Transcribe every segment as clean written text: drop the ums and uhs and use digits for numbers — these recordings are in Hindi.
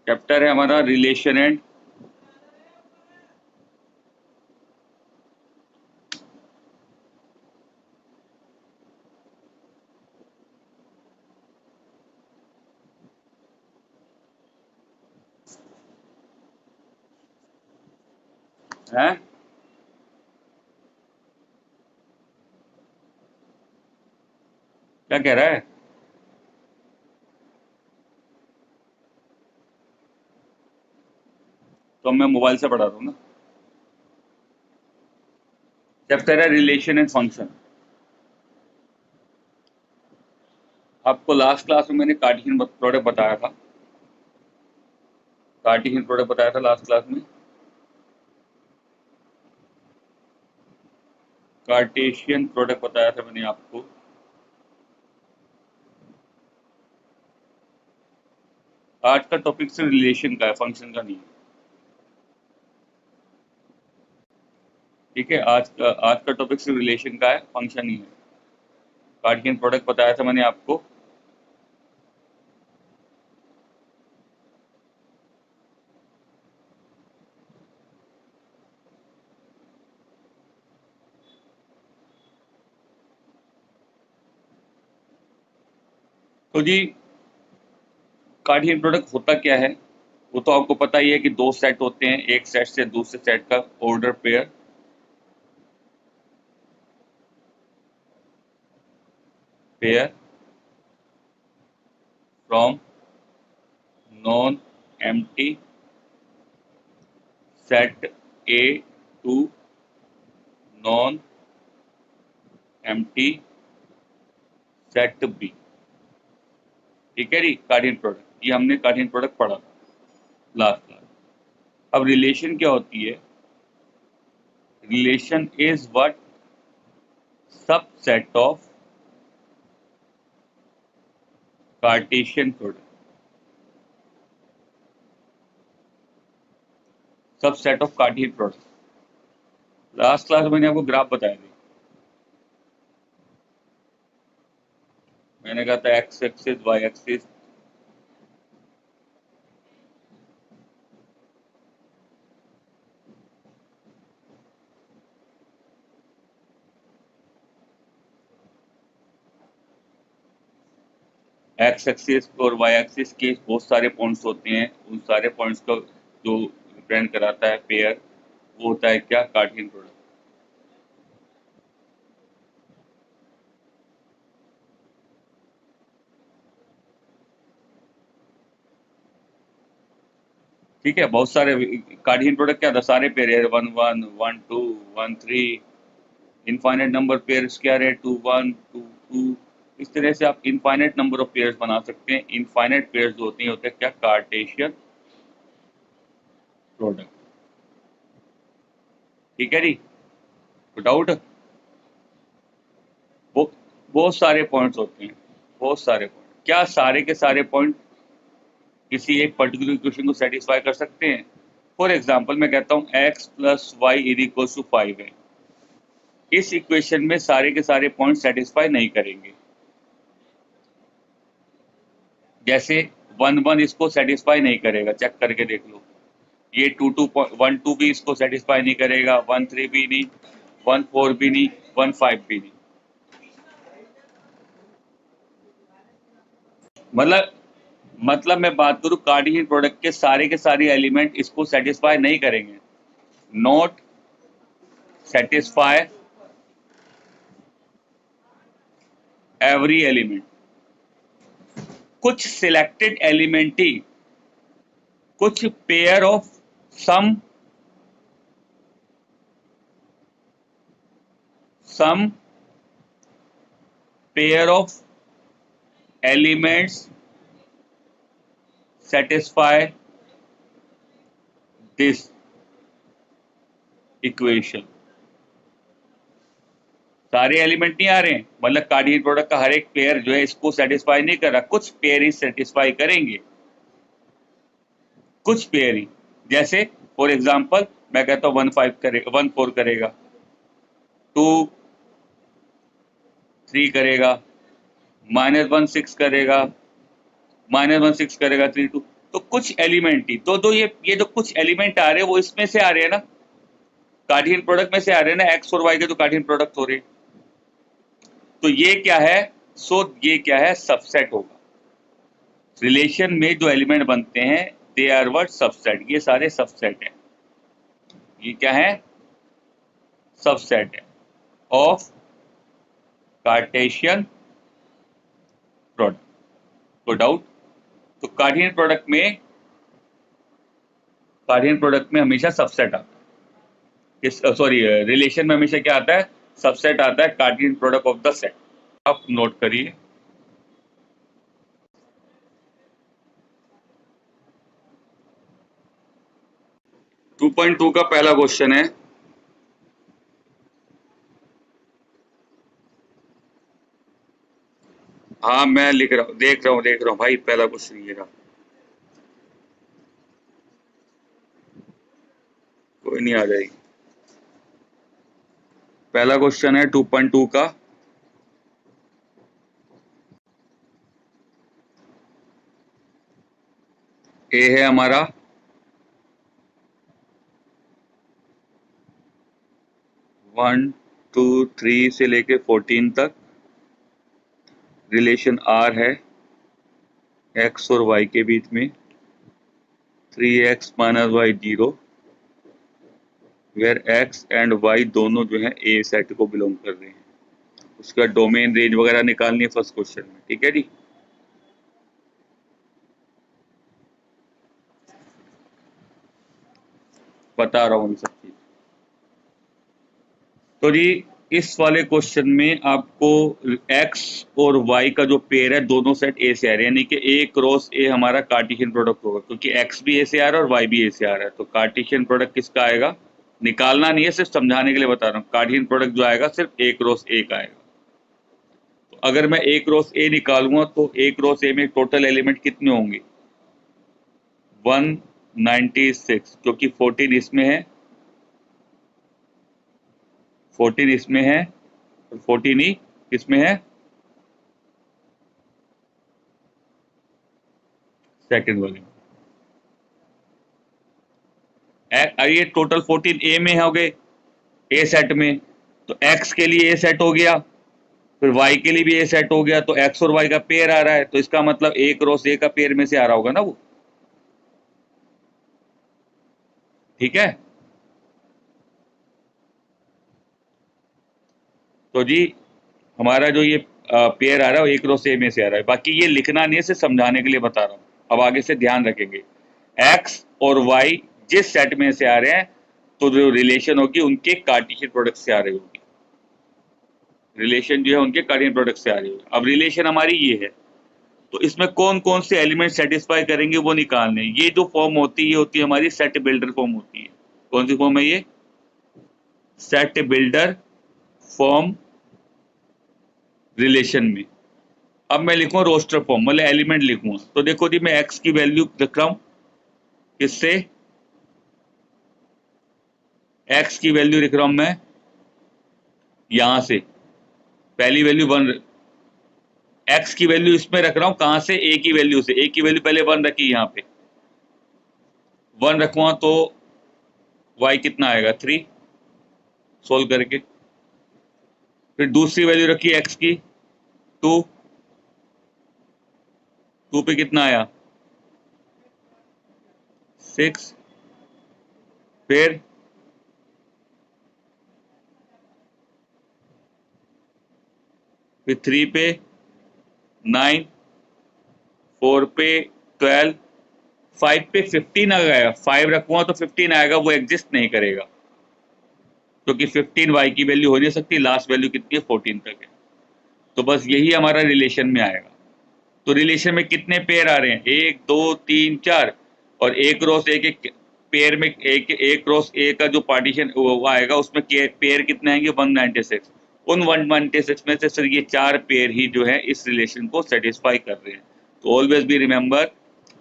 चैप्टर है हमारा रिलेशन एंड है। क्या कह रहा है? तो मैं मोबाइल से पढ़ा रहा हूँ ना। चैप्टर है रिलेशन एंड फंक्शन। आपको लास्ट क्लास में मैंने कार्टेशियन प्रोडक्ट बताया था। कार्टेशियन प्रोडक्ट बताया था लास्ट क्लास में। कार्टेशियन प्रोडक्ट बताया था मैंने आपको। आज का टॉपिक सिर्फ रिलेशन का है, फंक्शन का नहीं है। ठीक है, आज का टॉपिक सिर्फ रिलेशन का है, फंक्शन ही है। कार्टेशियन प्रोडक्ट बताया था मैंने आपको। तो जी, कार्टेशियन प्रोडक्ट होता क्या है? वो तो आपको पता ही है कि दो सेट होते हैं, एक सेट से दूसरे सेट का order pair from non empty set A to non empty set B. ठीक है जी, कार्टेशियन प्रोडक्ट, ये हमने कार्टेशियन प्रोडक्ट पढ़ा लास्ट क्लास। अब रिलेशन क्या होती है? Relation is what subset of cartesian product. Subset of cartesian product. Last class में मैंने आपको ग्राफ बताया था। मैंने कहा था X axis Y axis, X axis और वाई एक्सिस के बहुत सारे पॉइंट्स होते हैं। उन सारे पॉइंट्स को जो रिप्रेजेंट कराता है पेयर, वो होता है क्या? Cartesian product. ठीक है, बहुत सारे कार्टेशियन प्रोडक्ट क्या था? सारे पेयर है, 1 1 1 2 1 3। इनफाइनाइट नंबर पेयर्स क्या रहे? 2 1 2 2। इस तरह से आप इनफाइनाइट नंबर ऑफ पेयर्स बना सकते हैं। इनफाइनाइट पेयर्स जो होते हैं, होते हैं क्या? Cartesian product. ठीक है जी, डाउट? वो बहुत सारे पॉइंट्स होते हैं, बहुत सारे पॉइंट। क्या सारे के सारे पॉइंट किसी एक पर्टिकुलर इक्वेशन को सेटिस्फाई कर सकते हैं? फॉर एग्जाम्पल मैं कहता हूँ x plus Y is equal to 5 है। इस इक्वेशन में सारे के सारे पॉइंट सेटिस्फाई नहीं करेंगे। जैसे 1 1 इसको सेटिस्फाई नहीं करेगा, चेक करके देख लो। ये 2 2 1 2 भी इसको सेटिस्फाई नहीं करेगा, 1 3 भी नहीं, 1 4 भी नहीं, 1 5 भी नहीं। मतलब मैं बात करूं, कार्टेशियन प्रोडक्ट के सारे एलिमेंट इसको सेटिस्फाई नहीं करेंगे। Not satisfy every element. कुछ सिलेक्टेड एलिमेंट ही, कुछ pair of some pair of elements satisfy this equation. सारे एलिमेंट नहीं आ रहे हैं, मतलब कार्टेशियन प्रोडक्ट का हर एक पेयर जो है इसको सेटिस्फाई नहीं कर रहा, कुछ पेयर ही सेटिस्फाई करेंगे, कुछ पेयर ही। जैसे फॉर एग्जांपल मैं कहता हूँ 1 5 करेगा, 1 4 करेगा, 2 3 करेगा, -1 6 करेगा, -1 6 करेगा, 3 2। तो कुछ एलिमेंट ही तो ये जो कुछ एलिमेंट आ रहे हैं वो इसमें से आ रहे हैं ना, कार्टेशियन प्रोडक्ट में से आ रहे हैं ना, एक्स और वाई के जो कार्टेशियन प्रोडक्ट हो रहे हैं। तो ये क्या है, ये क्या है, सबसेट होगा। रिलेशन में जो एलिमेंट बनते हैं दे आर व्हाट, सबसेट। ये सारे सबसेट हैं, ये क्या है, सबसेट है ऑफ कार्टेशियन प्रोडक्ट। तो डाउट, तो कार्टेशियन प्रोडक्ट में हमेशा सबसेट आता है, सॉरी रिलेशन में हमेशा क्या आता है, सबसेट आता है, Cartesian product of the set. आप नोट करिए। टू पॉइंट टू का पहला क्वेश्चन है, हाँ मैं लिख रहा हूँ, देख रहा हूँ भाई, पहला क्वेश्चन ये रहा। कोई नहीं, आ जाएगी। पहला क्वेश्चन है 2.2 का, ए है हमारा 1 2 3 से लेके 14 तक। रिलेशन आर है एक्स और वाई के बीच में 3x minus Y 0, where X and Y दोनों जो है ए सेट को बिलोंग कर रहे हैं। उसका डोमेन रेंज वगैरह निकालनी है फर्स्ट क्वेश्चन में, ठीक है जी। बता रहा हूँ सब चीज। तो जी इस वाले क्वेश्चन में आपको x और y का जो पेयर है दोनों सेट ए से आ रहे हैं, यानी कि ए क्रॉस ए हमारा कार्टेशियन प्रोडक्ट होगा, क्योंकि x भी ए से आ रहा है और y भी ए से आ रहा है। तो कार्टेशियन प्रोडक्ट किसका आएगा, निकालना नहीं है, सिर्फ समझाने के लिए बता रहा हूँ। कार्टेशियन प्रोडक्ट जो आएगा सिर्फ ए क्रॉस ए का आएगा। तो अगर मैं ए क्रॉस ए निकालूंगा तो ए क्रॉस ए में टोटल एलिमेंट कितने होंगे, 196, क्योंकि 14 इसमें है, 14 इसमें है और 14 ही किसमें है, सेकंड वाले में। ये टोटल 14 ए में हो गए, ए सेट में। तो एक्स के लिए ए सेट हो गया, फिर वाई के लिए भी ए सेट हो गया, तो एक्स और वाई का पेयर आ रहा है, तो इसका मतलब ए क्रॉस ए का पेयर में से आ रहा होगा ना वो, ठीक है। तो जी हमारा जो ये पेयर आ रहा है वो ए क्रॉस ए में से आ रहा है। बाकी ये लिखना नहीं है, सिर्फ समझाने के लिए बता रहा हूँ। अब आगे से ध्यान रखेंगे, एक्स और वाई जिस सेट में से आ रहे हैं तो जो रिलेशन होगी उनके कार्टेशियन प्रोडक्ट से आ रही होगी, रिलेशन जो है उनके कार्टेशियन प्रोडक्ट से आ रही होगी। अब रिलेशन हमारी ये है, तो इसमें कौन कौन से एलिमेंट सेटिस्फाई करेंगे वो निकालने। ये जो फॉर्म होती है ये होती है हमारी सेट बिल्डर फॉर्म होती है। कौन सी फॉर्म है ये, सेट बिल्डर फॉर्म रिलेशन में। अब मैं लिखूँ रोस्टर फॉर्म, मतलब एलिमेंट लिखूंगा। तो देखो जी मैं एक्स की वैल्यू लिख रहा हूं, किससे, एक्स की वैल्यू लिख रहा हूं मैं यहां से, पहली वैल्यू 1, एक्स की वैल्यू इसमें रख रहा हूं, कहां से, ए की वैल्यू से। ए की वैल्यू पहले 1 रखी, यहाँ पे 1 रखूंगा तो वाई कितना आएगा 3, सोल्व करके। फिर दूसरी वैल्यू रखी एक्स की 2, 2 पे कितना आया 6, फिर फिर 3 पे 9, 4 पे 12, 5 पे 15 आ गया। 5 रखूंगा तो 15 आएगा, वो एग्जिस्ट नहीं करेगा, क्योंकि 15 वाई की वैल्यू हो नहीं सकती, लास्ट वैल्यू कितनी है 14 तक है। तो बस यही हमारा रिलेशन में आएगा। तो रिलेशन में कितने पेयर आ रहे हैं, 1 2 3 4, और ए क्रॉस ए के पेयर में ए क्रॉस ए का जो पार्टीशन वो आएगा उसमें पेयर कितने आएंगे 196। उन 196 में से सिर्फ ये 4 पेयर ही जो है इस रिलेशन को सेटिस्फाई कर रहे हैं। तो ऑलवेज बी रिमेंबर,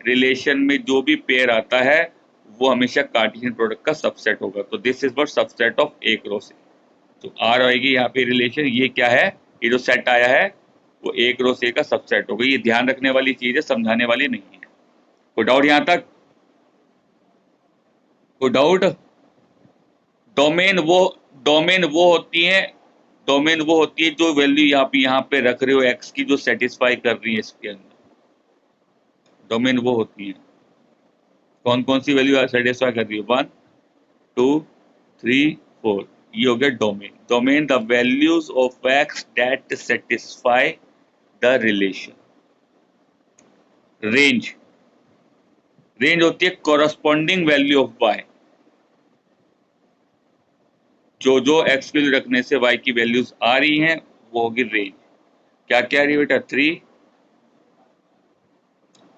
रिलेशन में जो भी पेयर आता है वो हमेशा कार्टेशियन प्रोडक्ट का सबसेट होगा। तो this is what subset of A cross ए। तो आर आएगी यहाँ पे रिलेशन, ये क्या है, ये जो सेट आया है वो ए क्रॉस ए का सबसेट होगा। ये ध्यान रखने वाली चीज है, समझाने वाली नहीं है। कोई डाउट यहां तक? कोई डाउट? डोमेन वो डोमेन वो होती है डोमेन वो होती है जो वैल्यू यहाँ पे रख रहे हो एक्स की, जो सेटिस्फाई कर रही है इसके अंदर। डोमेन वो होती है कौन कौन सी वैल्यू सेटिस्फाई कर रही है, 1 2 3 4, ये हो गया domain. Domain the values of x that satisfy the relation. Range range होती है कोरस्पॉन्डिंग वैल्यू ऑफ वाई, जो जो एक्स की वैल्यू रखने से वाई की वैल्यूज आ रही हैं वो होगी रेंज। क्या क्या आ रही है बेटा, 3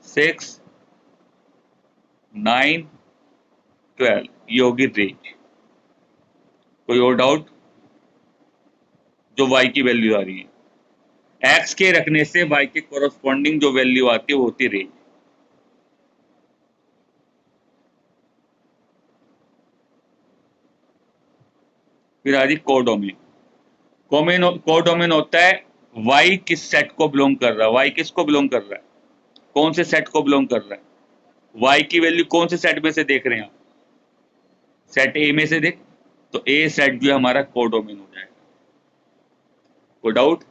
6 9 12, ये होगी रेंज। कोई और डाउट? जो वाई की वैल्यू आ रही है एक्स के रखने से वाई के कोरस्पॉन्डिंग जो वैल्यू आती है वो होती है रेंज। फिर आ रही कोडोमेन। कोडोमेन होता है वाई किस सेट को बिलोंग कर रहा है, वाई किसको बिलोंग कर रहा है, कौन से सेट को बिलोंग कर रहा है, वाई की वैल्यू कौन से सेट में से देख रहे हैं आप, सेट ए में से देख, तो ए सेट जो है हमारा कोडोमेन हो जाएगा। कोई doubt?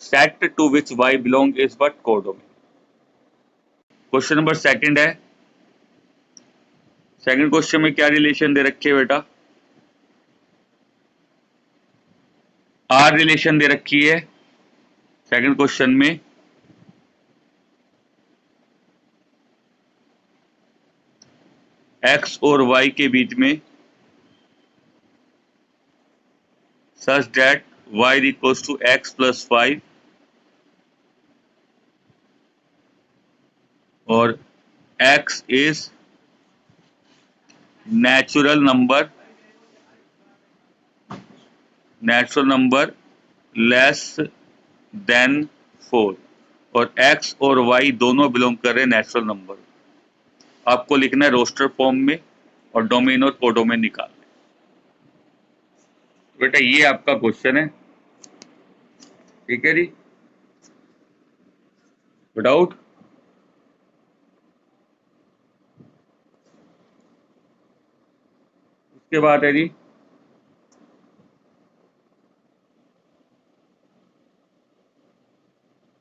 Set to which Y belong is what, codomain. Question number second है। सेकंड क्वेश्चन में क्या रिलेशन दे रखी है बेटा, आर रिलेशन दे रखी है सेकंड क्वेश्चन में। एक्स और वाई के बीच में such that Y equals to X plus 5 और x is natural number less than 4, और x और y दोनों बिलोंग कर रहे हैं नेचुरल नंबर। आपको लिखना है रोस्टर फॉर्म में और डोमेन और कोडोमेन निकालना है। बेटा ये आपका क्वेश्चन है, ठीक है जी। विदाउट उसके बाद है जी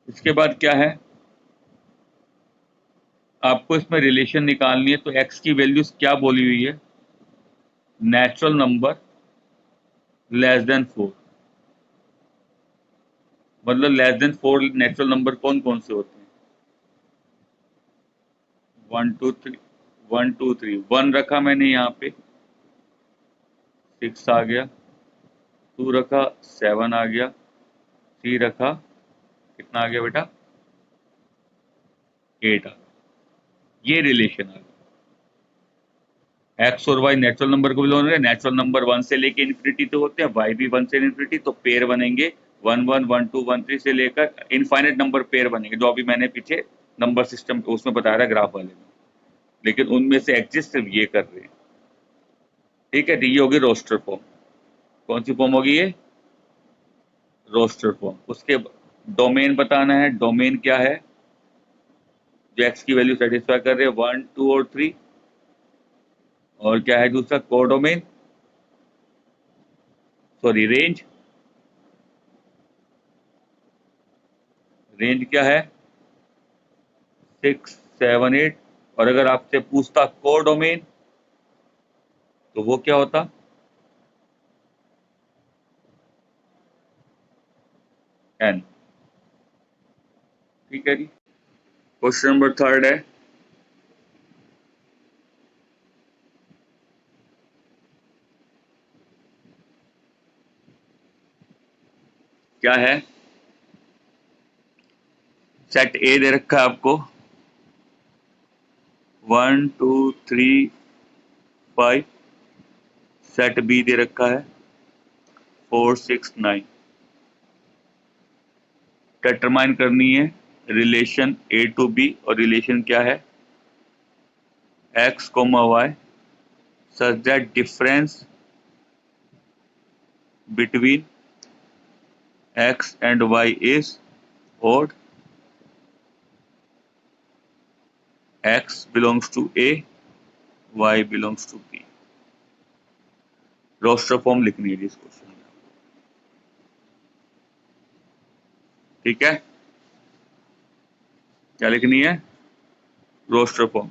इसके बाद क्या है, आपको इसमें रिलेशन निकालनी है। तो x की वैल्यूज क्या बोली हुई है, नेचुरल नंबर लेस देन 4, मतलब लेस देन 4 नेचुरल नंबर कौन कौन से होते हैं, 1 2 3, 1 2 3, 1 रखा मैंने यहाँ पे, 6 आ गया, 2 रखा, 7 आ गया, 3 रखा, कितना आ गया बेटा, 8 आ गया। ये रिलेशन आ गया। एक्स और वाई नेचुरल नंबर को बिलोंग है, नेचुरल नंबर 1 से लेके इन्फिनिटी तो होते हैं, वाई भी 1 से इन्फिनिटी, तो पेयर बनेंगे 1 1 1 2 1 3 से लेकर इनफाइनाइट नंबर पेयर बनेंगे, जो अभी मैंने पीछे नंबर सिस्टम उसमें बताया था ग्राफ वाले में। लेकिन उनमें से एग्जिस्ट सिर्फ ये कर रहे हैं, ठीक है। तो ये होगी रोस्टर फॉर्म। कौन सी फॉर्म होगी ये, रोस्टर फॉर्म। उसके डोमेन बताना है, डोमेन क्या है, जो एक्स की वैल्यू सेटिस्फाई कर रहे हैं 1 2 और 3, और क्या है दूसरा, कोडोमेन, सॉरी रेंज। रेंज क्या है, 6 7 8, और अगर आपसे पूछता कोडोमेन तो वो क्या होता, n। ठीक है जी। क्वेश्चन नंबर थर्ड है, क्या है, सेट ए दे रखा है आपको 1 2 3 5, सेट बी दे रखा है 4 6 9। डिटरमाइन करनी है रिलेशन ए टू बी, और रिलेशन क्या है, X comma Y such that difference between X and Y is odd. x belongs to a, y belongs to b। Roster form लिखनी है जी इस क्वेश्चन में, ठीक है। क्या लिखनी है? Roster form.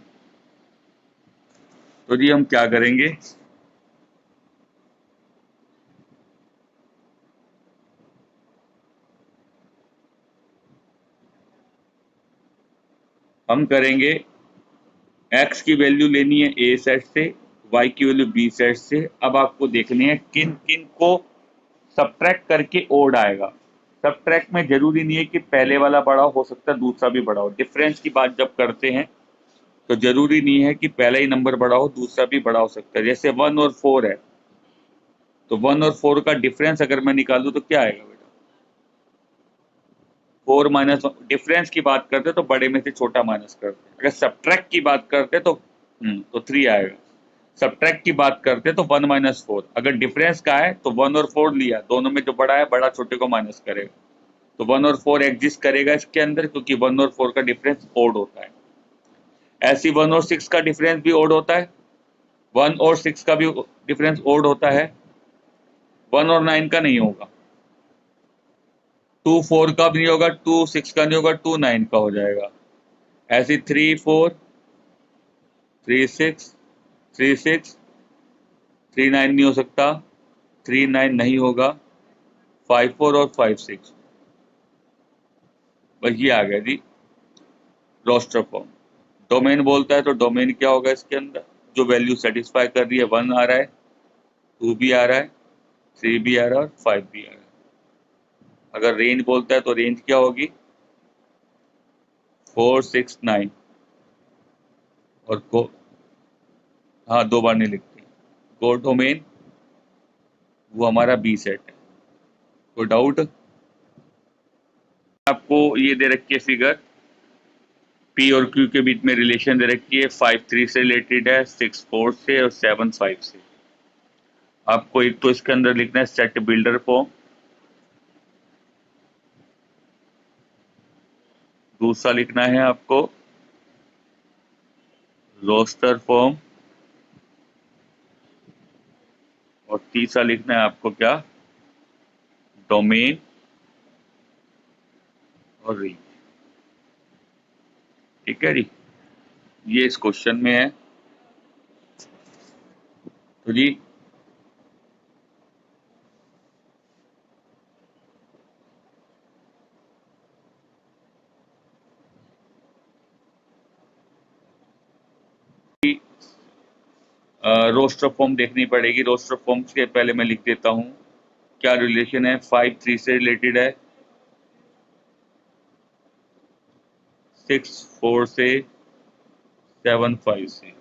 तो जी हम क्या करेंगे, हम करेंगे x की वैल्यू लेनी है a सेट से, y की वैल्यू b सेट से। अब आपको देखनी है किन किन को सबट्रैक्ट करके ओड आएगा। सबट्रैक्ट में जरूरी नहीं है कि पहले वाला बड़ा हो सकता है दूसरा भी बड़ा हो। डिफरेंस की बात जब करते हैं तो जरूरी नहीं है कि पहला ही नंबर बड़ा हो दूसरा भी बड़ा हो सकता है। जैसे 1 और 4 है, तो 1 और 4 का डिफरेंस अगर मैं निकाल दूं तो क्या आएगा बेटा? 4 माइनस, डिफरेंस की बात करते तो बड़े में से छोटा माइनस करते। अगर सब्ट्रैक्ट की बात करते तो 3 आएगा। सब्ट्रैक्ट की बात करते तो 1 माइनस 4। अगर डिफरेंस का है तो 1 और 4 लिया, दोनों में जो बड़ा है बड़ा छोटे को माइनस करेगा, तो 1 और 4 एग्जिस्ट करेगा इसके अंदर, क्योंकि 1 और 4 का डिफरेंस ओड होता है। ऐसी 1 और 6 का डिफरेंस भी ओड होता है, 1 और 6 का भी डिफरेंस ओड होता है, 1 और 9 का नहीं होगा, 2 4 का भी नहीं होगा, 2 6 का नहीं होगा, 2 9 का हो जाएगा। ऐसे 3 4 3 6 3 6 3 9 नहीं हो सकता, 3 9 नहीं होगा, 5 4 और 5 6। बस ये आ गया जी रोस्टर फॉर्म। डोमेन बोलता है तो डोमेन क्या होगा इसके अंदर, जो वैल्यू सेटिस्फाई कर रही है, 1 आ रहा है, 2 भी आ रहा है, 3 भी आ रहा है और 5 भी आ रहा है। अगर रेंज बोलता है तो रेंज क्या होगी, 4 6 9। और को, हाँ 2 बार नहीं लिखते। गो डोमेन वो हमारा बी सेट है। कोई डाउट? आपको ये दे रखी है फिगर, पी और क्यू के बीच में रिलेशन दे रखी है, 5 3 से रिलेटेड है, 6 4 से और 7 5 से। आपको एक तो इसके अंदर लिखना है सेट बिल्डर फॉर्म, दूसरा लिखना है आपको रोस्टर फॉर्म, और तीसरा लिखना है आपको क्या, डोमेन और रेंज। ठीक है जी, ये इस क्वेश्चन में है। तो जी रोस्टर फॉर्म देखनी पड़ेगी। रोस्टर फॉर्म से पहले मैं लिख देता हूँ क्या रिलेशन है। 5 3 से रिलेटेड है, 6 4 से, 7 5 से।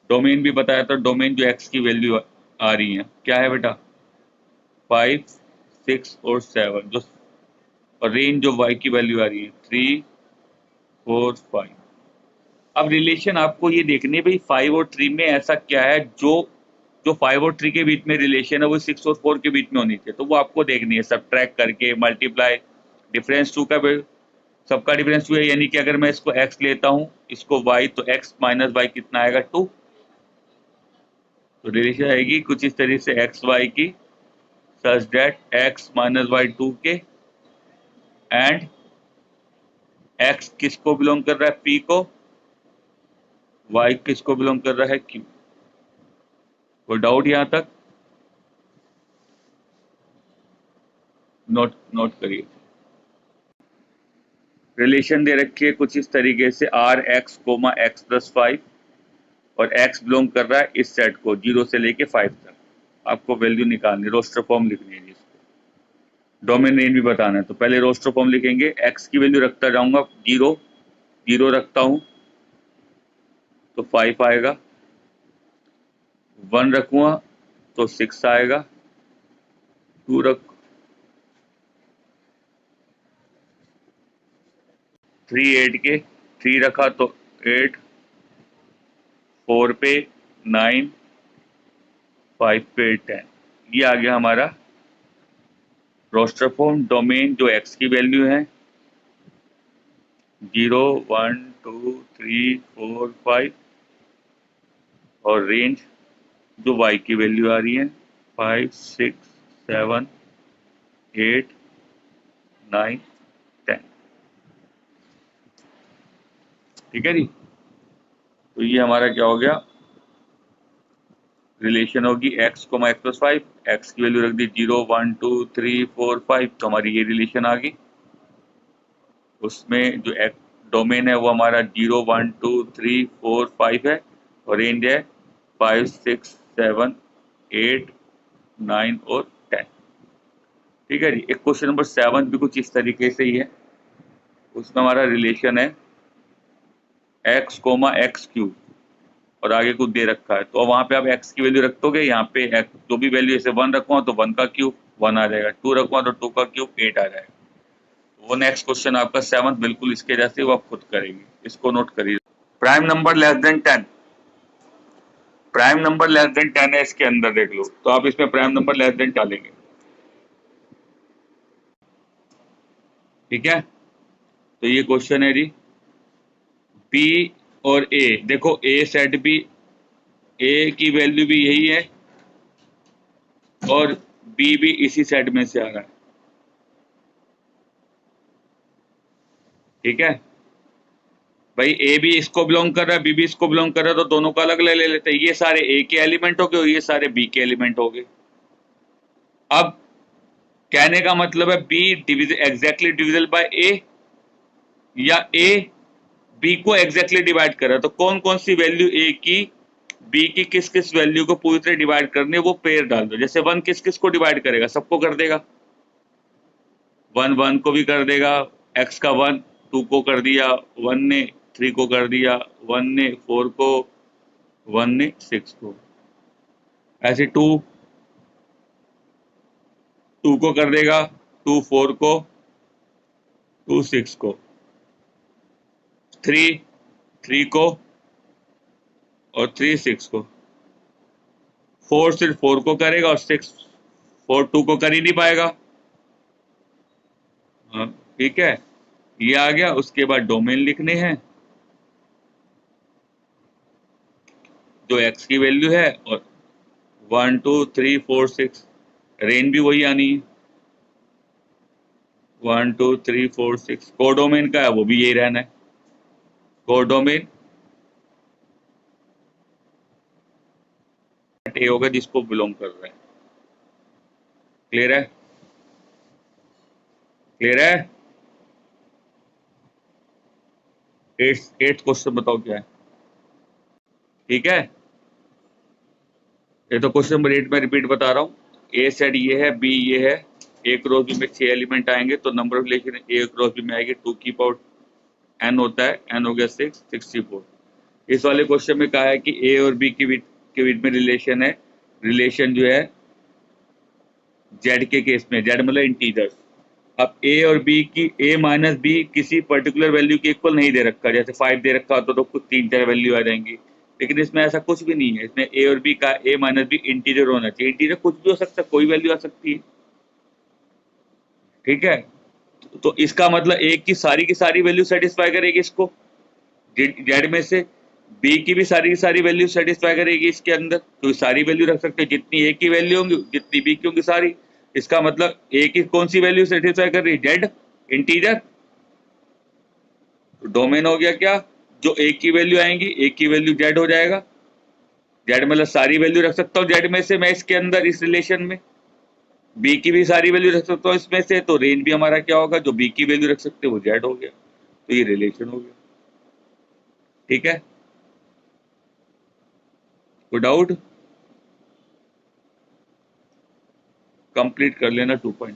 डोमेन भी बताया था, डोमेन जो एक्स की वैल्यू आ रही है क्या है बेटा, 5 6 और 7 जो, और रेंज जो वाई की वैल्यू आ रही है 3 4 5। अब रिलेशन आपको ये देखने भाई 5 और 3 में ऐसा क्या है जो जो 5 और 3 के बीच में रिलेशन है वो 6 और 4 के बीच में होनी चाहिए, तो वो आपको देखनी है सब्ट्रैक्ट करके, मल्टीप्लाई। डिफरेंस 2 का सबका डिफरेंस 2 है, यानी कि अगर मैं इसको x लेता हूँ इसको y, तो x माइनस वाई कितना आएगा, 2। तो रिलेशन आएगी कुछ इस तरीके से एक्स वाई की, such that x minus Y 2 के, एंड x किसको बिलोंग कर रहा है, p को, y किसको बिलोंग कर रहा है, q। कोई डाउट यहाँ तक? नोट नोट करिए। रिलेशन दे रखी है कुछ इस तरीके से, R X comma X plus 5, और x बिलोंग कर रहा है इस सेट को 0 से लेके 5 तक। आपको वैल्यू निकालनी, रोस्टर फॉर्म लिखनी है जिसको, डोमेन रेंज भी बताना है। तो पहले रोस्टर फॉर्म लिखेंगे, x की वैल्यू रखता जाऊंगा 0 0 रखता हूं तो 5 आएगा, 1 रखूंगा तो 6 आएगा, 2 रख 3 8 के, 3 रखा तो 8, 4 पे 9, 5 पे 10। ये आ गया हमारा रोस्टर फॉर्म। डोमेन जो x की वैल्यू है 0 1 2 3 4 5 और रेंज जो y की वैल्यू आ रही है 5 6 7 8 9 10। ठीक है जी। तो ये हमारा क्या हो गया, रिलेशन होगी x comma X plus 5, X की वैल्यू रख दी 0 1 2 3 4 5, तो हमारी ये रिलेशन आ गई। उसमें जो डोमेन है वो हमारा 0 1 2 3 4 5 है और रेंज है 5 6 7 8 9 और 10। ठीक है जी। एक क्वेश्चन नंबर 7 भी कुछ इस तरीके से ही है। उसमें हमारा रिलेशन है x कोमा एक्स क्यूब और आगे कुछ दे रखा है, तो वहां पे आप x की वैल्यू रख दोगे, यहाँ पे x जो भी वैल्यू ऐसे 1 रखवा तो 1 का क्यूब 1 आ जाएगा, 2 रखवा तो 2 का क्यूब 8 आ जाएगा। वो नेक्स्ट क्वेश्चन आपका 7 बिल्कुल इसके जैसे वो आप खुद करेंगे, इसको नोट करिए। Prime number less then 10, prime number less then 10 है इसके अंदर, देख लो तो आप इसमें प्राइम नंबर लेस देन डालेंगे। ठीक है, तो ये क्वेश्चन है जी B और A, देखो A सेट भी, A की वैल्यू भी यही है और B भी इसी सेट में से आ रहा है। ठीक है भाई, A भी इसको बिलोंग कर रहा है, B भी इसको बिलोंग कर रहा है, तो दोनों का अलग ले लेते हैं। ये सारे A के एलिमेंट हो गए और ये सारे B के एलिमेंट हो गए। अब कहने का मतलब है B exactly divisible by A या A B को एग्जैक्टली डिवाइड कर रहा है, तो कौन कौन सी वैल्यू A की B की किस किस वैल्यू को पूरी तरह डिवाइड करनी है वो पेयर डाल दो। जैसे 1 किस किस को डिवाइड करेगा, सबको कर देगा, 1 1 को भी कर देगा, x का 1 2 को कर दिया 1 ने, 3 को कर दिया 1 ने, 4 को 1 ने, 6 को, ऐसे 2 2 को कर देगा, 2 4 को, 2 6 को, 3 3 को और 3 6 को, 4 सिर्फ 4 को करेगा और 6 4 2 को कर ही नहीं पाएगा। हाँ, ठीक है, ये आ गया। उसके बाद डोमेन लिखने हैं, जो x की वैल्यू है और 1 2 3 4 6, रेंज भी वही आनी है 1 2 3 4 6। कोडोमेन का है वो भी यही रहना है, कोडोमेन ए होगा जिसको बिलोंग कर रहा है। क्लियर है, क्लियर है। एट क्वेश्चन बताओ क्या है। ठीक है, ये तो क्वेश्चन नंबर 8 में रिपीट बता रहा हूँ। ए सेट ये है, बी ये है, ए क्रॉस बी में 6 एलिमेंट आएंगे, तो number of relation A cross B में आएगी 2 की पावर n होता है, n हो गया 6 64। इस वाले क्वेश्चन में कहा है कि ए और बी के बीच में रिलेशन है, रिलेशन जो है जेड के केस में, जेड मतलब इंटीजर्स। अब ए और बी की, ए माइनस बी किसी पर्टिकुलर वैल्यू के इक्वल नहीं दे रखा, जैसे 5 दे रखा होता तो कुछ 3 4 वैल्यू आ जाएंगी, लेकिन इसमें ऐसा कुछ भी नहीं है। इसमें ए और बी का ए माइनस बी इंटीजर होना चाहिए, इंटीजर कुछ भी हो सकता है, कोई वैल्यू आ सकती है। ठीक है, तो इसका मतलब ए की सारी वैल्यू सेटिस्फाई करेगी इसको, जेड में से, बी की सारी वैल्यू सेटिस्फाई करेगी इसके अंदर, तो सारी वैल्यू रख सकते हैं, जितनी ए की वैल्यू होंगी जितनी बी की होंगी सारी। इसका मतलब ए की कौन सी वैल्यू सेटिस्फाई कर रही है, जेड इंटीजर। तो डोमेन हो गया क्या, जो ए की वैल्यू आएंगी ए की वैल्यू जेड हो जाएगा, जेड मतलब सारी वैल्यू रख सकता हूँ जेड में से मैं इसके अंदर, इस रिलेशन में। बी की भी सारी वैल्यू रख सकता हूँ इसमें से, तो रेंज भी हमारा क्या होगा, जो बी की वैल्यू रख सकते हैं वो जेड हो गया, तो ये रिलेशन हो गया। ठीक है, कोई डाउट, कंप्लीट कर लेना 2.1।